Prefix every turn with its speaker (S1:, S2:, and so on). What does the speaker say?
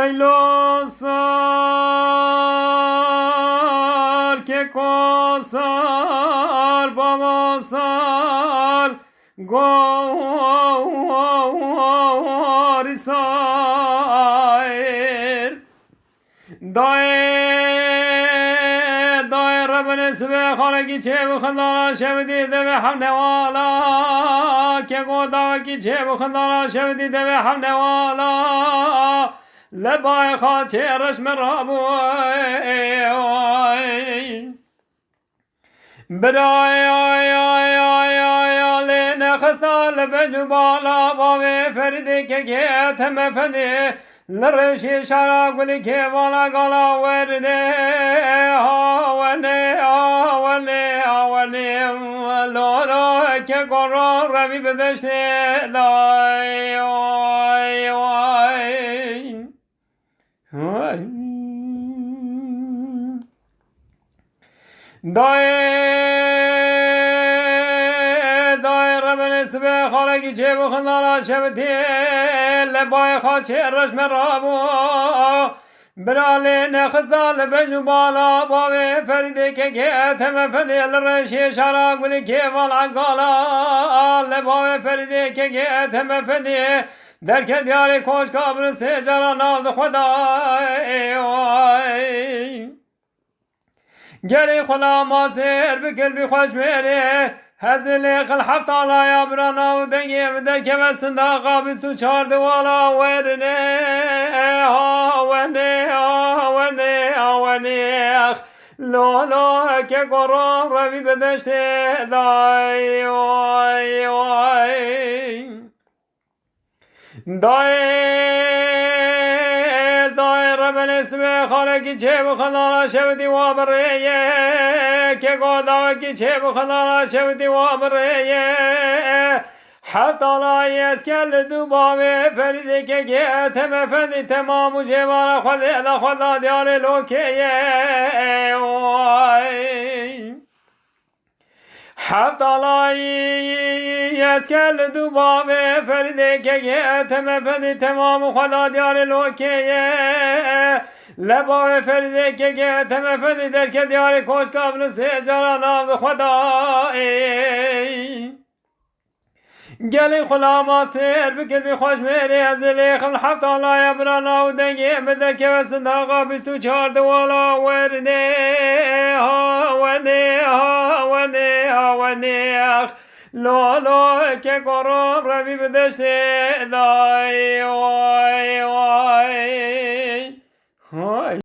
S1: Yaylosar, kekosar, babasar, gorisar. Dae Rabbine sve khalaki çev khandana şevdi deve hamnevala ke goda ki çev khandana şevdi deve hamnevala lebay khaçe rashmerabu Bray ay ay ay ay ale ne khasal bejbala bave ferdi ke tem efendi Lırışı şara gülü kevala gala verne havane havane havane lora ke koro ravi bedeşte day ay ay ay Sve khalaki çev khandana şevdi lebay khaçe rashmerabu Brale ne khazal bejbala bave feride ke tem efendi lırışı şara gülü kevala gala lebay feride ke tem efendi derke diyari koş kabri secara navdı khuday Geri khula maser bi kelbi hoş mere Hazile kıl haftala ya brana u denge vde kevesinde kabis tu çardı vala verne havane havane havane lo lo ke koro ravi bedeşte day oy oy Dae Rabbine sve khalaki çev khandana şevdi va bereye ke goda ki çev khandana şevdi va bereye hatta la yeskel dubave feride ke tem efendi temamu cevara khada diyale lokeye Hatta la yeskel dubave feride ke tem efendi temamu khada diyale lokeye Leba feride ke tem efendi derke diyale koş kabli secara navdı khada Gelin khulama ser bi kelbi hoş mere azeli khil hafta la yabrana u denge meder kevesinde kabis tu çardı vala verne havane havane havane lo lo ke koro ravi bedeşte day oy oy